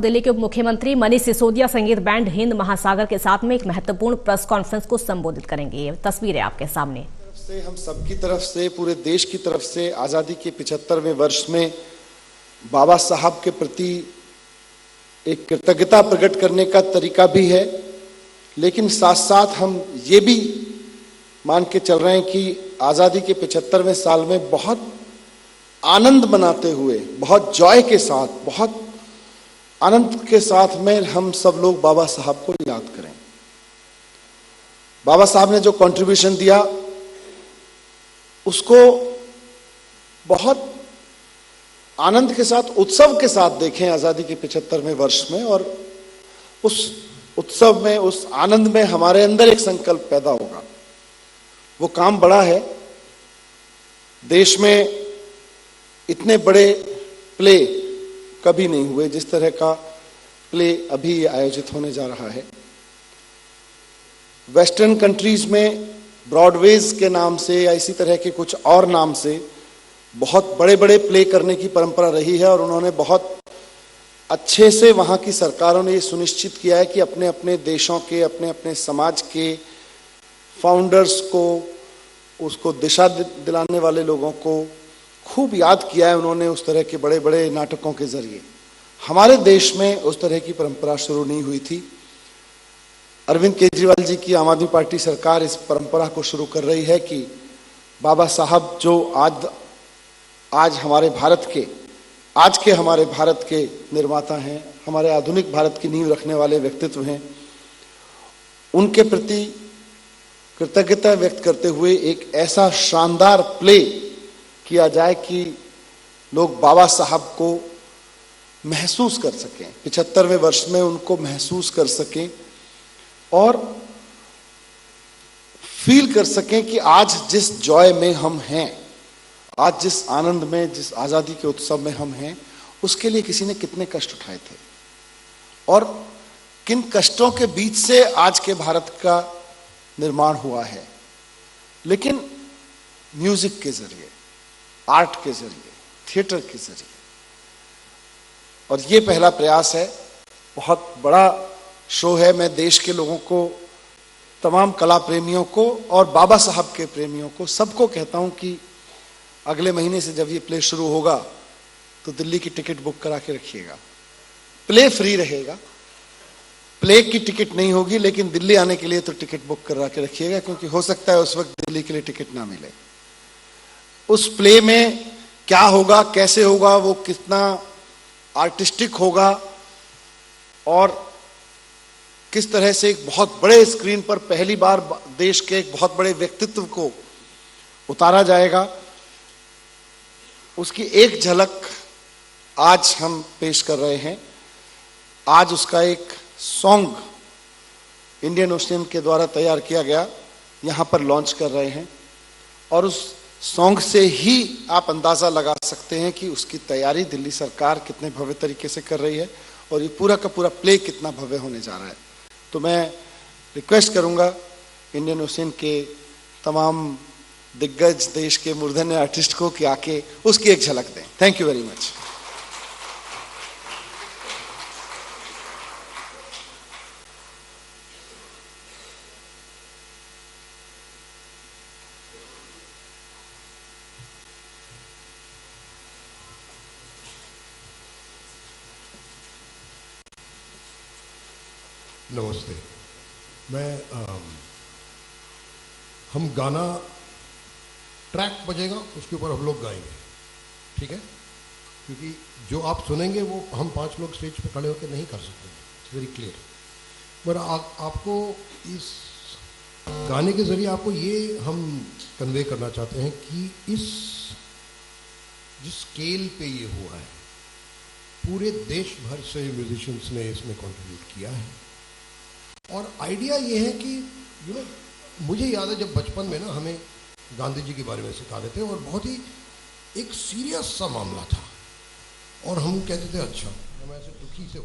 दिल्ली के उप मुख्यमंत्री मनीष सिसोदिया संगीत बैंड हिंद महासागर के साथ में एक महत्वपूर्ण प्रेस कॉन्फ्रेंस को संबोधित करेंगे। ये तस्वीरें आपके सामने। हम सबकी तरफ से, पूरे देश की तरफ से आजादी के 75वें वर्ष में बाबा साहब के प्रति एक कृतज्ञता प्रकट करने का तरीका भी है, लेकिन साथ साथ हम ये भी मान के चल रहे हैं कि आजादी के 75वें साल में बहुत आनंद मनाते हुए, बहुत जॉय के साथ, बहुत आनंद के साथ में हम सब लोग बाबा साहब को याद करें। बाबा साहब ने जो कंट्रीब्यूशन दिया उसको बहुत आनंद के साथ, उत्सव के साथ देखें आजादी के 75वें वर्ष में, और उस उत्सव में, उस आनंद में हमारे अंदर एक संकल्प पैदा होगा। वो काम बड़ा है। देश में इतने बड़े प्ले कभी नहीं हुए जिस तरह का प्ले अभी आयोजित होने जा रहा है। वेस्टर्न कंट्रीज में ब्रॉडवेज के नाम से या इसी तरह के कुछ और नाम से बहुत बड़े बड़े प्ले करने की परंपरा रही है, और उन्होंने बहुत अच्छे से वहां की सरकारों ने ये सुनिश्चित किया है कि अपने अपने देशों के, अपने अपने समाज के फाउंडर्स को, उसको दिशा दिलाने वाले लोगों को खूब याद किया है उन्होंने उस तरह के बड़े बड़े नाटकों के जरिए। हमारे देश में उस तरह की परंपरा शुरू नहीं हुई थी। अरविंद केजरीवाल जी की आम आदमी पार्टी सरकार इस परंपरा को शुरू कर रही है कि बाबा साहब जो आज हमारे भारत के, आज के हमारे भारत के निर्माता हैं, हमारे आधुनिक भारत की नींव रखने वाले व्यक्तित्व हैं, उनके प्रति कृतज्ञता व्यक्त करते हुए एक ऐसा शानदार प्ले किया जाए कि लोग बाबा साहब को महसूस कर सकें, 75वें वर्ष में उनको महसूस कर सकें और फील कर सकें कि आज जिस जॉय में हम हैं, आज जिस आनंद में, जिस आजादी के उत्सव में हम हैं, उसके लिए किसी ने कितने कष्ट उठाए थे और किन कष्टों के बीच से आज के भारत का निर्माण हुआ है। लेकिन म्यूजिक के जरिए, आर्ट के जरिए, थिएटर के जरिए, और ये पहला प्रयास है। बहुत बड़ा शो है। मैं देश के लोगों को, तमाम कला प्रेमियों को और बाबा साहब के प्रेमियों को, सबको कहता हूं कि अगले महीने से जब ये प्ले शुरू होगा तो दिल्ली की टिकट बुक करा के रखिएगा। प्ले फ्री रहेगा, प्ले की टिकट नहीं होगी, लेकिन दिल्ली आने के लिए तो टिकट बुक करा के रखिएगा, क्योंकि हो सकता है उस वक्त दिल्ली के लिए टिकट ना मिले। उस प्ले में क्या होगा, कैसे होगा, वो कितना आर्टिस्टिक होगा और किस तरह से एक बहुत बड़े स्क्रीन पर पहली बार देश के एक बहुत बड़े व्यक्तित्व को उतारा जाएगा, उसकी एक झलक आज हम पेश कर रहे हैं। आज उसका एक सॉन्ग इंडियन ओशियन के द्वारा तैयार किया गया, यहां पर लॉन्च कर रहे हैं, और उस सॉन्ग से ही आप अंदाजा लगा सकते हैं कि उसकी तैयारी दिल्ली सरकार कितने भव्य तरीके से कर रही है और ये पूरा का पूरा प्ले कितना भव्य होने जा रहा है। तो मैं रिक्वेस्ट करूंगा इंडियन ओशियन के तमाम दिग्गज, देश के मूर्धन्य आर्टिस्ट को कि आके उसकी एक झलक दें। Thank you very much. नमस्ते। हम गाना, ट्रैक बजेगा, उसके ऊपर हम लोग गाएंगे, ठीक है? क्योंकि जो आप सुनेंगे वो हम 5 लोग स्टेज पे खड़े होकर नहीं कर सकते, इट्स वेरी क्लियर। पर आपको इस गाने के जरिए आपको ये हम कन्वे करना चाहते हैं कि इस जिस स्केल पे ये हुआ है, पूरे देश भर से म्यूजिशियंस ने इसमें कंट्रीब्यूट किया है। और आइडिया ये है कि मुझे याद है जब बचपन में ना हमें गांधी जी के बारे में सिखाते थे और बहुत ही एक सीरियस सा मामला था और हम कहते थे अच्छा, हम ऐसे दुखी से हो